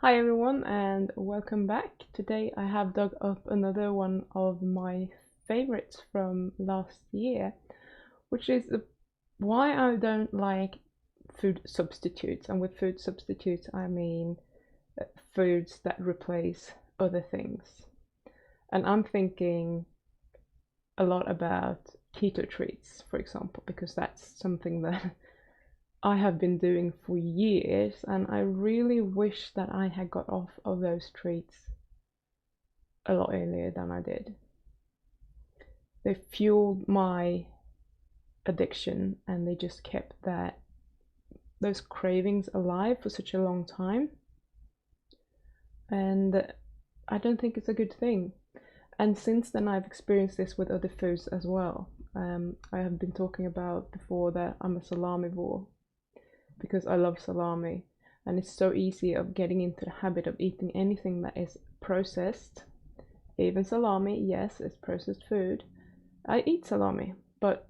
Hi everyone and welcome back. Today I have dug up another one of my favorites from last year, which is why I don't like food substitutes. And with food substitutes, I mean foods that replace other things. And I'm thinking a lot about keto treats, for example, because that's something that I have been doing for years, and I really wish that I had got off of those treats a lot earlier than I did. They fueled my addiction and they just kept those cravings alive for such a long time. And I don't think it's a good thing. And since then, I've experienced this with other foods as well. I have been talking about before that I'm a salamivore because I love salami, and it's so easy of getting into the habit of eating anything that is processed. Even salami, yes, it's processed food. I eat salami, but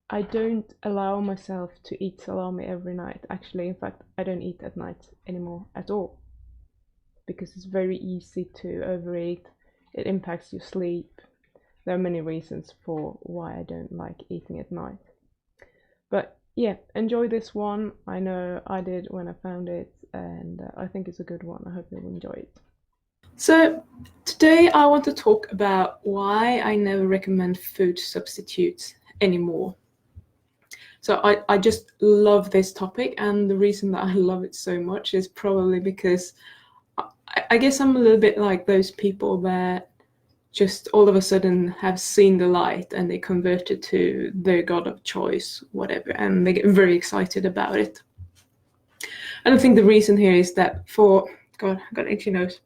I don't allow myself to eat salami every night. Actually, in fact, I don't eat at night anymore at all because it's very easy to overeat. It impacts your sleep. There are many reasons for why I don't like eating at night. But yeah, enjoy this one. I know I did when I found it, and I think it's a good one. I hope you'll enjoy it. So today I want to talk about why I never recommend food substitutes anymore. So I just love this topic, and the reason that I love it so much is probably because I guess I'm a little bit like those people that just all of a sudden have seen the light and they convert it to their god of choice, whatever, and they get very excited about it. And I think the reason here is that God, I got itchy nose.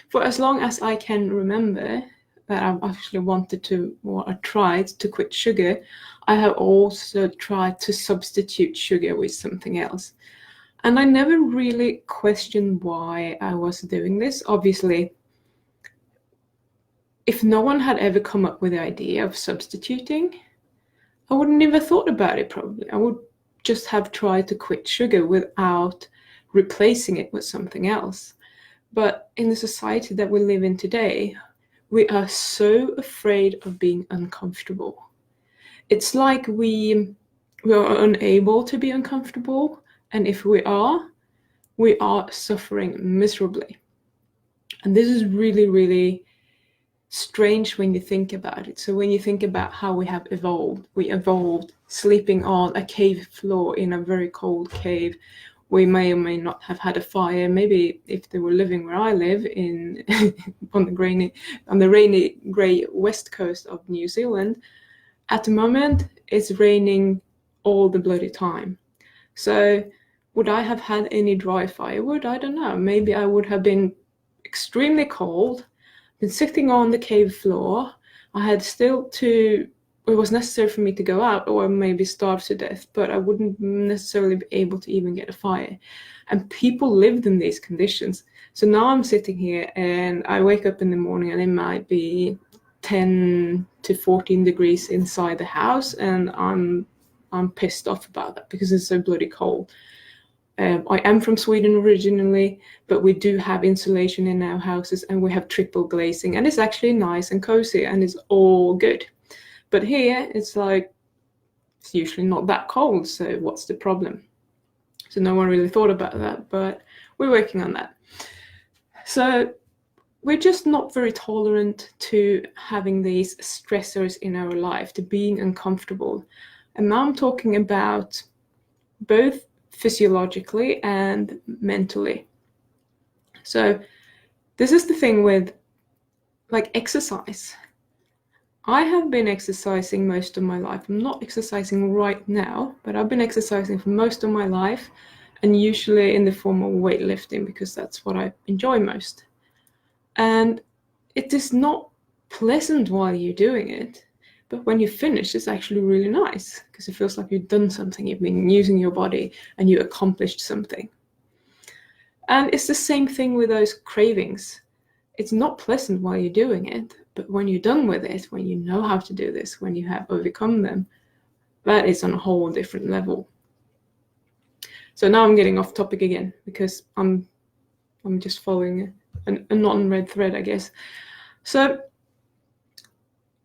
For as long as I can remember that I've actually wanted to, or I tried to quit sugar, I have also tried to substitute sugar with something else. And I never really questioned why I was doing this. Obviously, if no one had ever come up with the idea of substituting, I wouldn't even thought about it probably. I would just have tried to quit sugar without replacing it with something else. But in the society that we live in today, we are so afraid of being uncomfortable. It's like we are unable to be uncomfortable, and if we are suffering miserably. And this is really, really strange when you think about it. So when you think about how we have evolved, we evolved sleeping on a cave floor in a very cold cave. We may or may not have had a fire. Maybe if they were living where I live in on the rainy grey west coast of New Zealand, at the moment it's raining all the bloody time. So would I have had any dry firewood? I don't know. Maybe I would have been extremely cold, been sitting on the cave floor. I had still to, it was necessary for me to go out or maybe starve to death, but I wouldn't necessarily be able to even get a fire. And people lived in these conditions. So now I'm sitting here and I wake up in the morning and it might be 10 to 14 degrees inside the house, and I'm pissed off about that because it's so bloody cold. I am from Sweden originally, but we do have insulation in our houses and we have triple glazing, and it's actually nice and cozy and it's all good. But here it's like, it's usually not that cold, so what's the problem? So no one really thought about that, but we're working on that. So we're just not very tolerant to having these stressors in our life, to being uncomfortable. And now I'm talking about both physiologically and mentally. So this is the thing with like exercise. I have been exercising most of my life. I'm not exercising right now, but I've been exercising for most of my life, and usually in the form of weightlifting because that's what I enjoy most. And it is not pleasant while you're doing it, but when you finish, it's actually really nice because it feels like you've done something, you've been using your body and you accomplished something. And it's the same thing with those cravings. It's not pleasant while you're doing it, but when you're done with it, when you know how to do this, when you have overcome them, that is on a whole different level. So now I'm getting off topic again because I'm I'm just following a non-red thread, I guess. So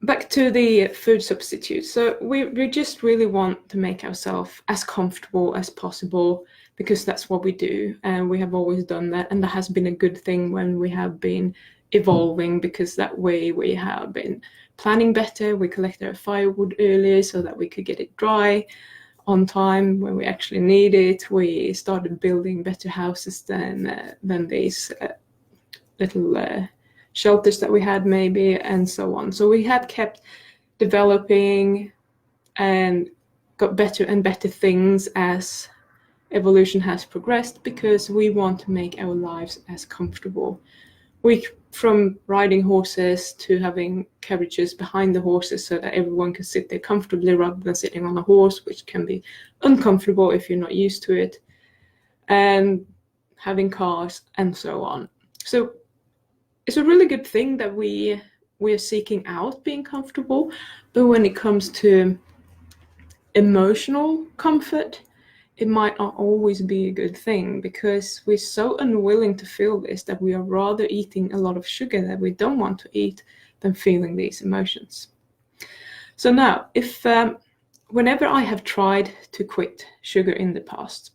back to the food substitute. So we just really want to make ourselves as comfortable as possible, because that's what we do, and we have always done that, and that has been a good thing when we have been evolving, because that way we have been planning better. We collected our firewood earlier so that we could get it dry on time when we actually need it. We started building better houses than these little shelters that we had maybe, and so on. So we have kept developing and got better and better things as evolution has progressed, because we want to make our lives as comfortable. From riding horses to having carriages behind the horses so that everyone can sit there comfortably rather than sitting on a horse, which can be uncomfortable if you're not used to it, and having cars and so on. So it's a really good thing that we're seeking out being comfortable. But when it comes to emotional comfort, it might not always be a good thing, because we're so unwilling to feel this that we are rather eating a lot of sugar that we don't want to eat than feeling these emotions. So now, if whenever I have tried to quit sugar in the past,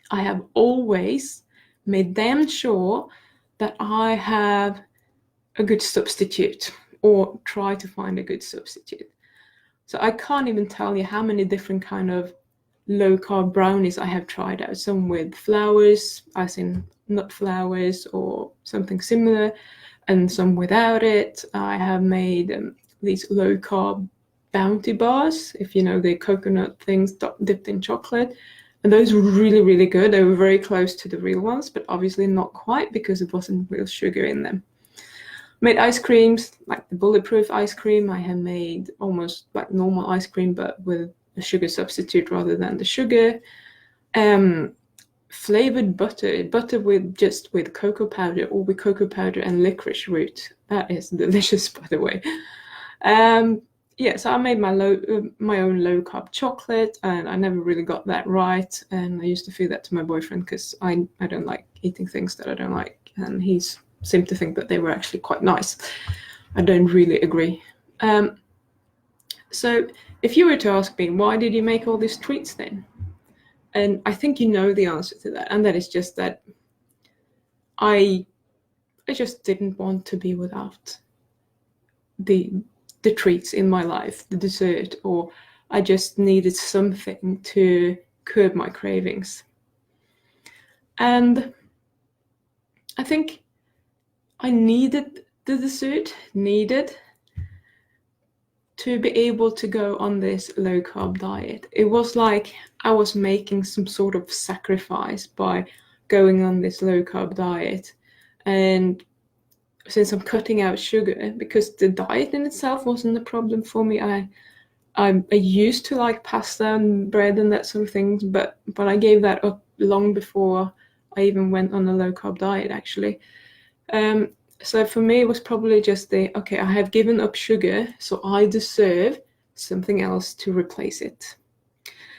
I have always made damn sure that I have a good substitute, or try to find a good substitute. So I can't even tell you how many different kind of low-carb brownies I have tried out, some with flowers, as in nut flowers or something similar, and some without it. I have made these low-carb bounty bars, if you know the coconut things dipped in chocolate, and those were really, really good. They were very close to the real ones, but obviously not quite, because it wasn't real sugar in them. Made ice creams, like the bulletproof ice cream. I have made almost like normal ice cream, but with a sugar substitute rather than the sugar. Flavored butter with cocoa powder, or with cocoa powder and licorice root. That is delicious, by the way. Yeah, so I made my own low carb chocolate, and I never really got that right. And I used to feed that to my boyfriend, because I don't like eating things that I don't like, and he seemed to think that they were actually quite nice. I don't really agree. So if you were to ask me, why did you make all these treats then? And I think you know the answer to that, and that is just that I just didn't want to be without the treats in my life, the dessert, or I just needed something to curb my cravings. And I think I needed the dessert, to be able to go on this low carb diet. It was like I was making some sort of sacrifice by going on this low carb diet. And since I'm cutting out sugar, because the diet in itself wasn't a problem for me, I used to like pasta and bread and that sort of things, but I gave that up long before I even went on a low carb diet, actually. So for me, it was probably just okay, I have given up sugar, so I deserve something else to replace it.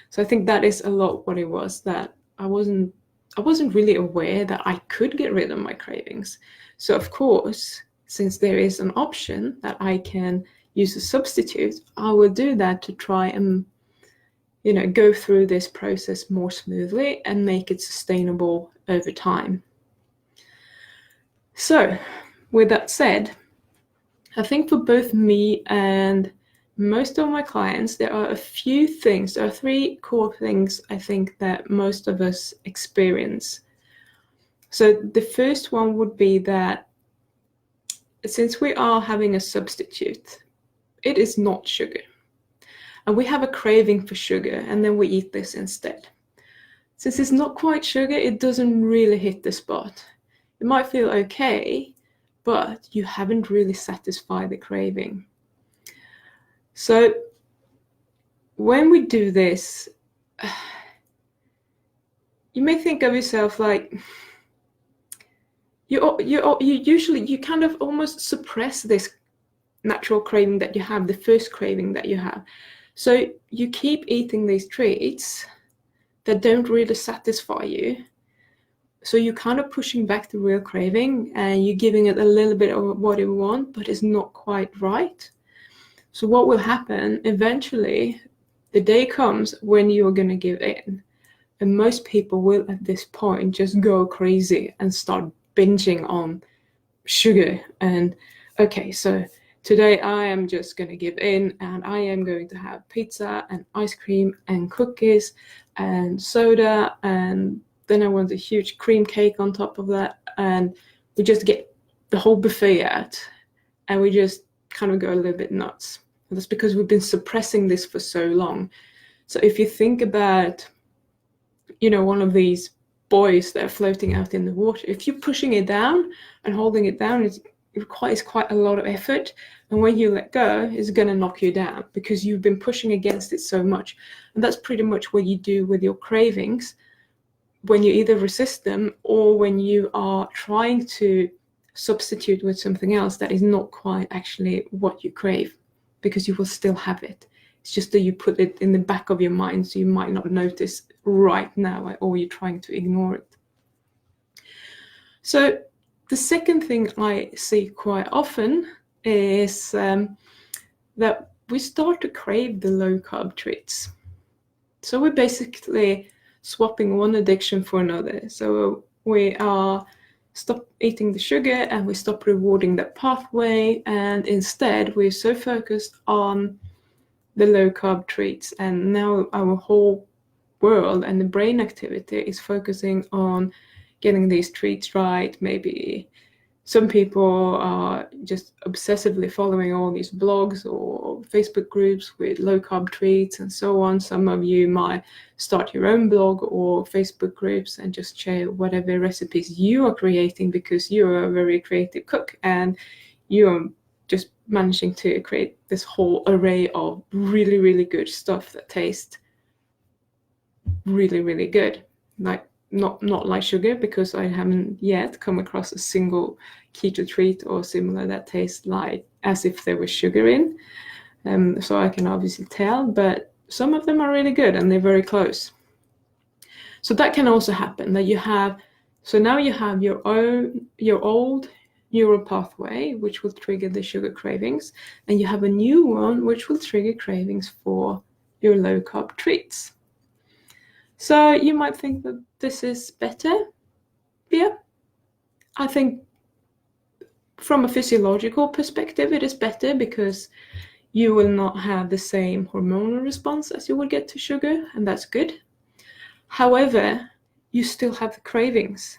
So I think that is a lot what it was, that I wasn't really aware that I could get rid of my cravings. So of course, since there is an option that I can use a substitute, I will do that to try and, go through this process more smoothly and make it sustainable over time. So with that said, I think for both me and most of my clients, there are three core things I think that most of us experience. So the first one would be that since we are having a substitute, it is not sugar. And we have a craving for sugar, and then we eat this instead. Since it's not quite sugar, it doesn't really hit the spot. It might feel okay, but you haven't really satisfied the craving. So when we do this, you may think of yourself like, you kind of almost suppress this natural craving that you have, the first craving that you have. So you keep eating these treats that don't really satisfy you, So you're kind of pushing back the real craving and you're giving it a little bit of what it wants, but it's not quite right. So what will happen eventually, the day comes when you're going to give in. And most people will at this point just go crazy and start binging on sugar. And okay, so today I am just going to give in and I am going to have pizza and ice cream and cookies and soda, and then I want a huge cream cake on top of that, and we just get the whole buffet out and we just kind of go a little bit nuts. And that's because we've been suppressing this for so long. So if you think about, one of these buoys that are floating out in the water, if you're pushing it down and holding it down, it requires quite a lot of effort. And when you let go, it's going to knock you down because you've been pushing against it so much. And that's pretty much what you do with your cravings when you either resist them or when you are trying to substitute with something else that is not quite actually what you crave, because you will still have it. It's just that you put it in the back of your mind, so you might not notice right now, or you're trying to ignore it. So the second thing I see quite often is that we start to crave the low-carb treats. So we're basically swapping one addiction for another. So we are stop eating the sugar and we stop rewarding that pathway, and instead we're so focused on the low-carb treats, and now our whole world and the brain activity is focusing on getting these treats right. Maybe some people are just obsessively following all these blogs or Facebook groups with low-carb treats and so on. Some of you might start your own blog or Facebook groups and just share whatever recipes you are creating because you're a very creative cook and you're just managing to create this whole array of really, really good stuff that tastes really, really good. Like not like sugar, because I haven't yet come across a single keto treat or similar that tastes like as if there was sugar in. So I can obviously tell, but some of them are really good and they're very close. So that can also happen that you have. So now you have your old neural pathway, which will trigger the sugar cravings, and you have a new one which will trigger cravings for your low carb treats. So you might think that this is better. Yeah, I think from a physiological perspective, it is better because you will not have the same hormonal response as you will get to sugar, and that's good. However, you still have the cravings.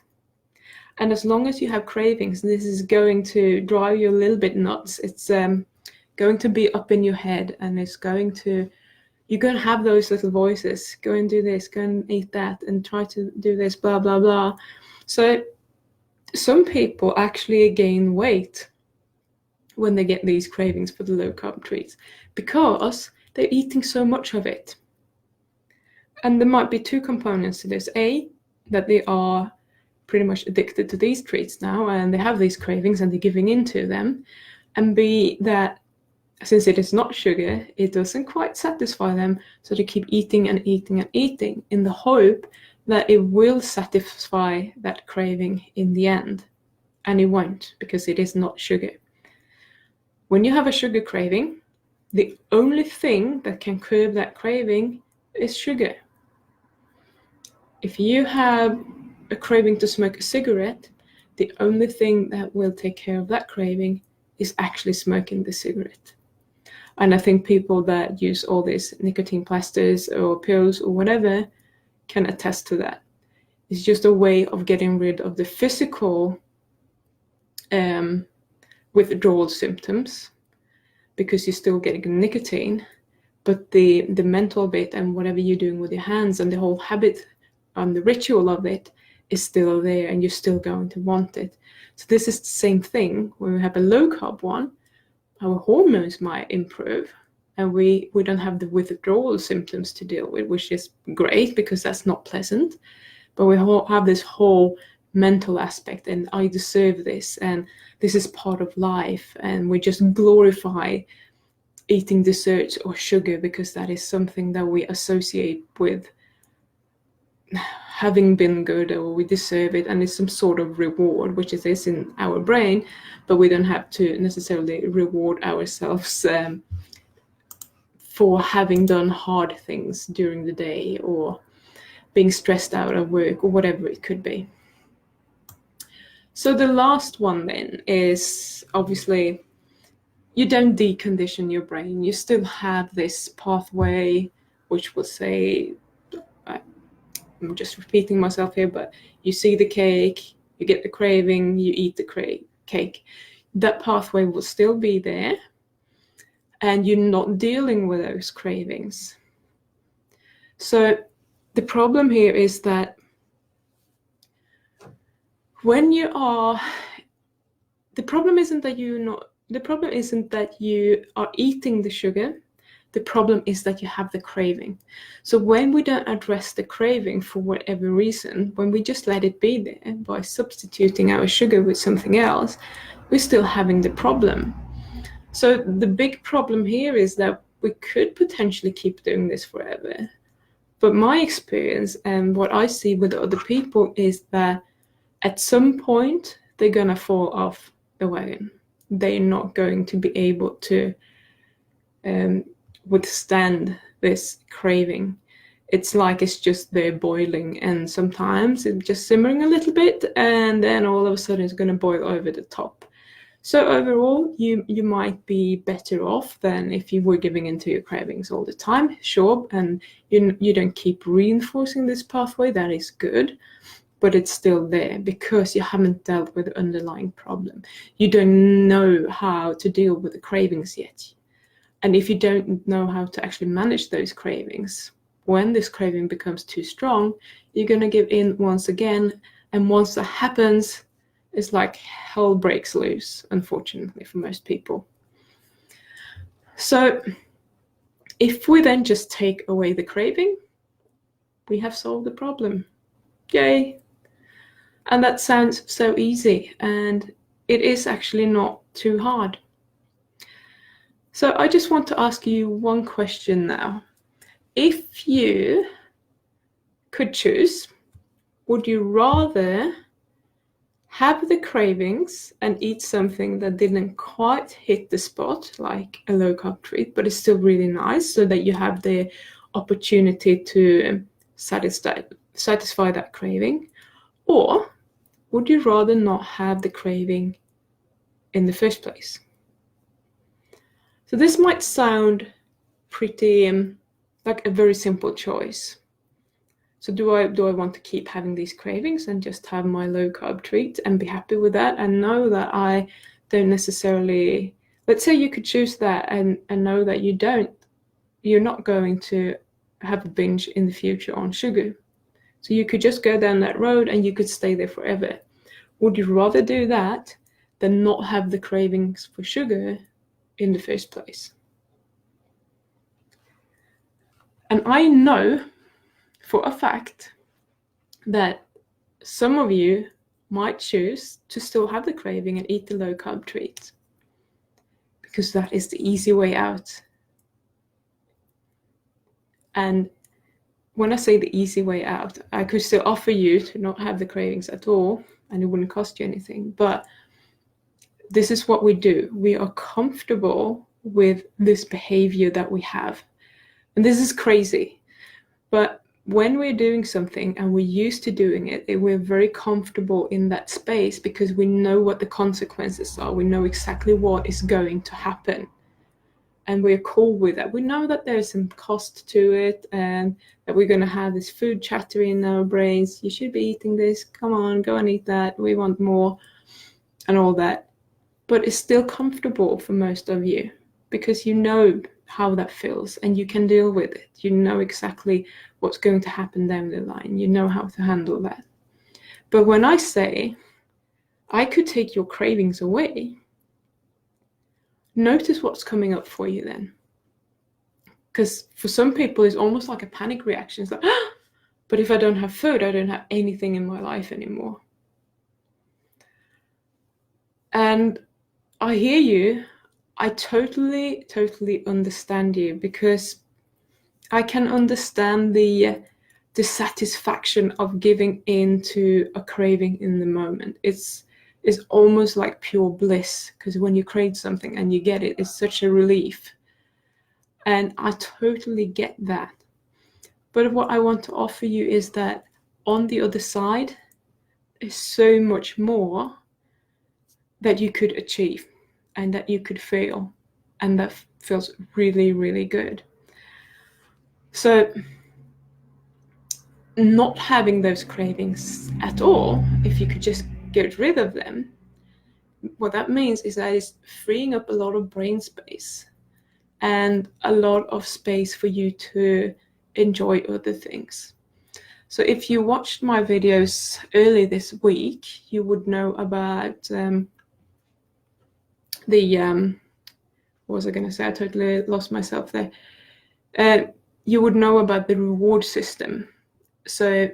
And as long as you have cravings, this is going to drive you a little bit nuts. It's going to be up in your head, and you're going to have those little voices. Go and do this, go and eat that, and try to do this, blah, blah, blah. So some people actually gain weight when they get these cravings for the low carb treats because they're eating so much of it. And there might be two components to this. A, that they are pretty much addicted to these treats now and they have these cravings and they're giving into them. And B, that since it is not sugar, it doesn't quite satisfy them, so they keep eating and eating and eating in the hope that it will satisfy that craving in the end. And it won't, because it is not sugar. When you have a sugar craving, the only thing that can curb that craving is sugar. If you have a craving to smoke a cigarette, the only thing that will take care of that craving is actually smoking the cigarette. And I think people that use all these nicotine plasters or pills or whatever can attest to that. It's just a way of getting rid of the physical withdrawal symptoms, because you're still getting nicotine, but the mental bit and whatever you're doing with your hands and the whole habit and the ritual of it is still there, and you're still going to want it. So this is the same thing. When we have a low carb one, our hormones might improve and we don't have the withdrawal symptoms to deal with, which is great because that's not pleasant. But we have this whole mental aspect, and I deserve this, and this is part of life, and we just glorify eating desserts or sugar because that is something that we associate with having been good, or we deserve it, and it's some sort of reward, which it is in our brain, but we don't have to necessarily reward ourselves for having done hard things during the day, or being stressed out at work, or whatever it could be. So the last one then is obviously you don't decondition your brain. You still have this pathway, which will say, I'm just repeating myself here, but you see the cake, you get the craving, you eat the cake. That pathway will still be there, and you're not dealing with those cravings. So the problem here is that when you are, the problem isn't that you are eating the sugar. The problem is that you have the craving. So when we don't address the craving for whatever reason, when we just let it be there by substituting our sugar with something else, we're still having the problem. So the big problem here is that we could potentially keep doing this forever. But my experience and what I see with other people is that at some point they're gonna fall off the wagon. They're not going to be able to withstand this craving. It's like it's just there boiling, and sometimes it's just simmering a little bit, and then all of a sudden it's going to boil over the top. So overall, you might be better off than if you were giving into your cravings all the time, sure, and you don't keep reinforcing this pathway. That is good, but it's still there because you haven't dealt with the underlying problem. You don't know how to deal with the cravings yet. And if you don't know how to actually manage those cravings, when this craving becomes too strong, you're going to give in once again. And once that happens, it's like hell breaks loose, unfortunately, for most people. So if we then just take away the craving, we have solved the problem. Yay! And that sounds so easy, and it is actually not too hard. So I just want to ask you one question now. If you could choose, would you rather have the cravings and eat something that didn't quite hit the spot, like a low-carb treat, but it's still really nice, so that you have the opportunity to satisfy that craving? Or would you rather not have the craving in the first place? So this might sound pretty like a very simple choice. So do I want to keep having these cravings and just have my low carb treat and be happy with that, and know that I don't necessarily, let's say you could choose that and know that you're not going to have a binge in the future on sugar. So you could just go down that road and you could stay there forever. Would you rather do that than not have the cravings for sugar in the first place? And I know for a fact that some of you might choose to still have the craving and eat the low carb treats, because that is the easy way out. And when I say the easy way out, I could still offer you to not have the cravings at all, and it wouldn't cost you anything. But this is what we do. We are comfortable with this behavior that we have. And this is crazy. But when we're doing something and we're used to doing it, we're very comfortable in that space because we know what the consequences are. We know exactly what is going to happen. And we're cool with that. We know that there's some cost to it, and that we're going to have this food chatter in our brains. You should be eating this. Come on, go and eat that. We want more, and all that. But it's still comfortable for most of you because you know how that feels and you can deal with it. You know exactly what's going to happen down the line. You know how to handle that. But when I say I could take your cravings away, notice what's coming up for you then. Because for some people, it's almost like a panic reaction. It's like, ah, but if I don't have food, I don't have anything in my life anymore. And I hear you. I totally understand you, because I can understand the the satisfaction of giving in to a craving in the moment. It's almost like pure bliss, because when you crave something and you get it, it's such a relief. And I totally get that. But what I want to offer you is that on the other side is so much more that you could achieve and that you could feel, and that feels really, really good. So not having those cravings at all, if you could just get rid of them, what that means is that it's freeing up a lot of brain space and a lot of space for you to enjoy other things. So if you watched my videos early this week, you would know about what was I going to say? I totally lost myself there. You would know about the reward system. So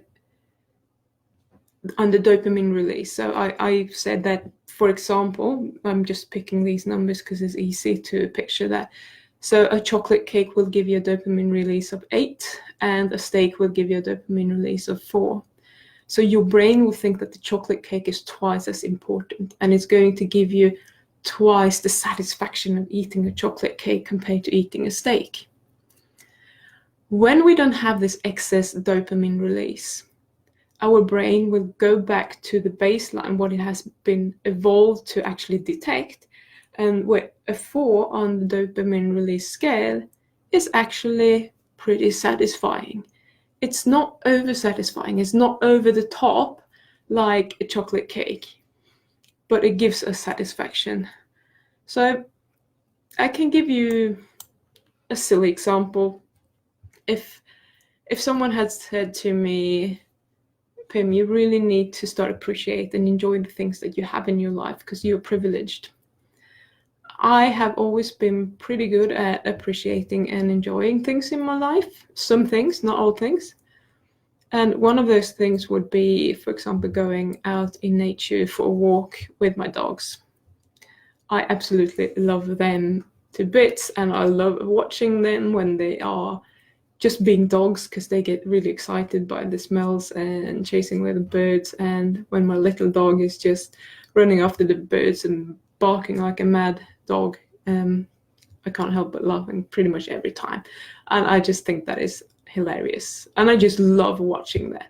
under dopamine release. So I said that, for example, I'm just picking these numbers because it's easy to picture that. So a chocolate cake will give you a dopamine release of 8, and a steak will give you a dopamine release of 4. So your brain will think that the chocolate cake is twice as important, and it's going to give you twice the satisfaction of eating a chocolate cake compared to eating a steak. When we don't have this excess dopamine release, our brain will go back to the baseline, what it has been evolved to actually detect, and where a 4 on the dopamine release scale is actually pretty satisfying. It's not over satisfying, it's not over the top like a chocolate cake, but it gives us satisfaction. So I can give you a silly example. If someone had said to me, Pim, you really need to start appreciate and enjoy the things that you have in your life because you're privileged. I have always been pretty good at appreciating and enjoying things in my life. Some things, not all things. And one of those things would be, for example, going out in nature for a walk with my dogs. I absolutely love them to bits, and I love watching them when they are just being dogs, because they get really excited by the smells and chasing little birds. And when my little dog is just running after the birds and barking like a mad dog, I can't help but laughing pretty much every time. And I just think that is hilarious. And I just love watching that.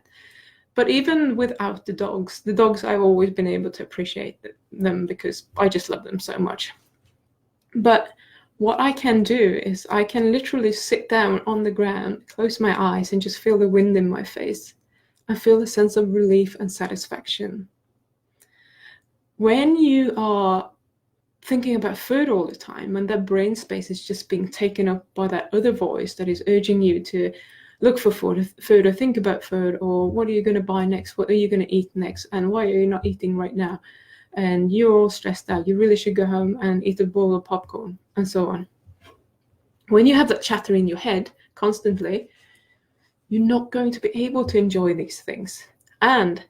But even without the dogs I've always been able to appreciate them because I just love them so much. But what I can do is I can literally sit down on the ground, close my eyes, and just feel the wind in my face. I feel a sense of relief and satisfaction. When you are thinking about food all the time, and that brain space is just being taken up by that other voice that is urging you to look for food or think about food, or what are you going to buy next, what are you going to eat next, and why are you not eating right now, and you're all stressed out, you really should go home and eat a bowl of popcorn, and so on. When you have that chatter in your head constantly, you're not going to be able to enjoy these things. And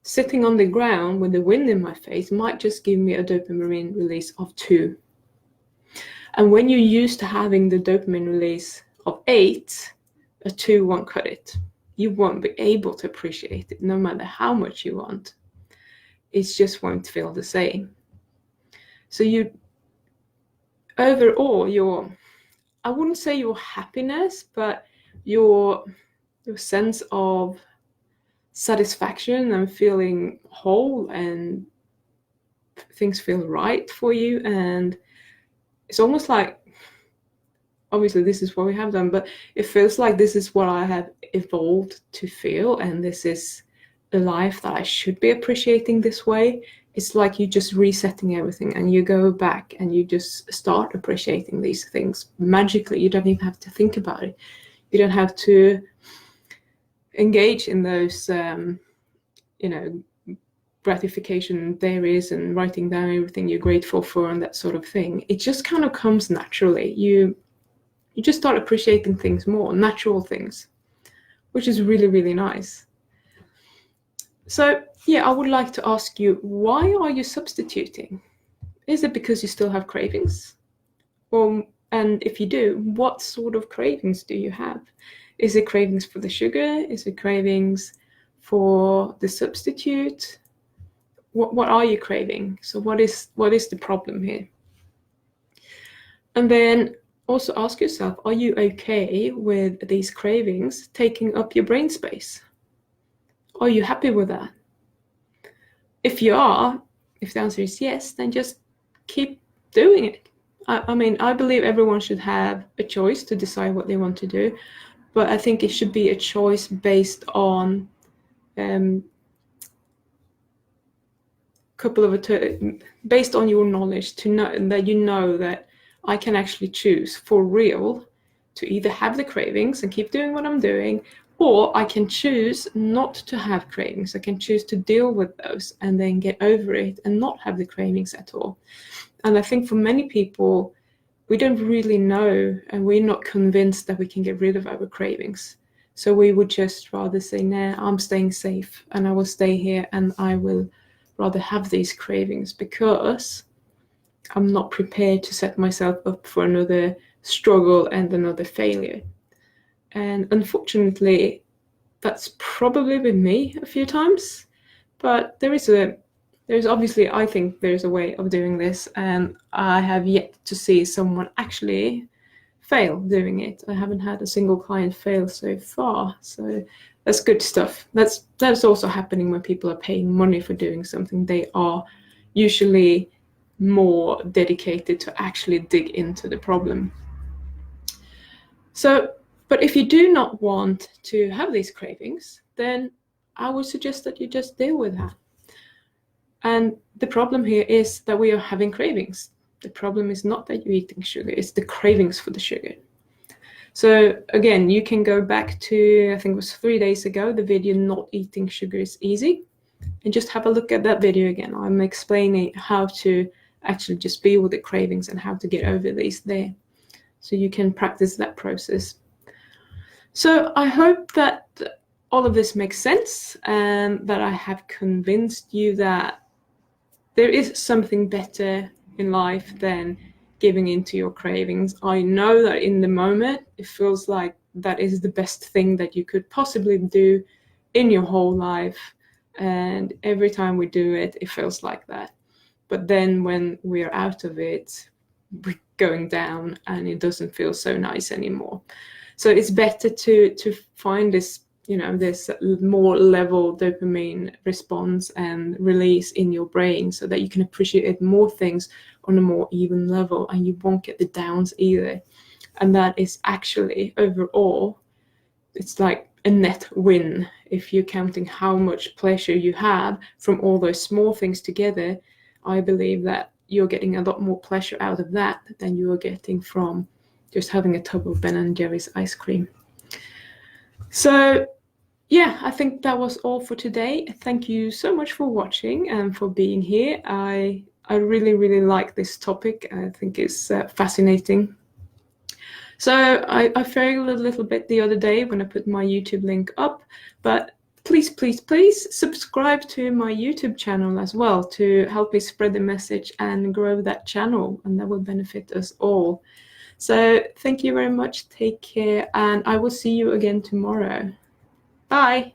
sitting on the ground with the wind in my face might just give me a dopamine release of 2. And when you're used to having the dopamine release of 8, a 2 won't cut it. You won't be able to appreciate it no matter how much you want. It just won't feel the same. So overall, I wouldn't say your happiness, but your sense of satisfaction and feeling whole, and things feel right for you. And it's almost like, obviously this is what we have done, but it feels like this is what I have evolved to feel, and this is a life that I should be appreciating this way. It's like you just resetting everything, and you go back and you just start appreciating these things magically. You don't even have to think about it. You don't have to engage in those gratification theories and writing down everything you're grateful for and that sort of thing. It just kind of comes naturally. You just start appreciating things more, natural things, which is really, really nice. So yeah, I would like to ask you, why are you substituting? Is it because you still have cravings? And if you do, what sort of cravings do you have? Is it cravings for the sugar? Is it cravings for the substitute? What are you craving? So what is the problem here? And then also ask yourself, are you okay with these cravings taking up your brain space? Are you happy with that? If you are, if the answer is yes, then just keep doing it. I mean, I believe everyone should have a choice to decide what they want to do, but I think it should be a choice based on based on your knowledge, to know that you know that I can actually choose for real to either have the cravings and keep doing what I'm doing, or I can choose not to have cravings. I can choose to deal with those and then get over it and not have the cravings at all. And I think for many people, we don't really know, and we're not convinced that we can get rid of our cravings. So we would just rather say, nah, I'm staying safe and I will stay here and I will rather have these cravings because I'm not prepared to set myself up for another struggle and another failure. And unfortunately, that's probably been me a few times, but there's obviously, I think there's a way of doing this, and I have yet to see someone actually fail doing it. I haven't had a single client fail so far, so that's good stuff. That's also happening when people are paying money for doing something. They are usually more dedicated to actually dig into the problem. So, but if you do not want to have these cravings, then I would suggest that you just deal with that. And the problem here is that we are having cravings. The problem is not that you're eating sugar, it's the cravings for the sugar. So again, you can go back to, I think it was 3 days ago, the video Not Eating Sugar is Easy, and just have a look at that video again. I'm explaining how to actually just be with the cravings and how to get over these there. So you can practice that process. So I hope that all of this makes sense and that I have convinced you that there is something better in life than giving into your cravings. I know that in the moment, it feels like that is the best thing that you could possibly do in your whole life. And every time we do it, it feels like that. But then when we're out of it, we're going down and it doesn't feel so nice anymore. So it's better to find this, this more level dopamine response and release in your brain so that you can appreciate more things on a more even level and you won't get the downs either. And that is actually overall, it's like a net win if you're counting how much pleasure you have from all those small things together. I believe that you're getting a lot more pleasure out of that than you are getting from just having a tub of Ben and Jerry's ice cream. So yeah, I think that was all for today. Thank you so much for watching and for being here. I really, really like this topic. I think it's fascinating. So I failed a little bit the other day when I put my YouTube link up, but please, please, please subscribe to my YouTube channel as well to help me spread the message and grow that channel, and that will benefit us all. So thank you very much. Take care, and I will see you again tomorrow. Bye.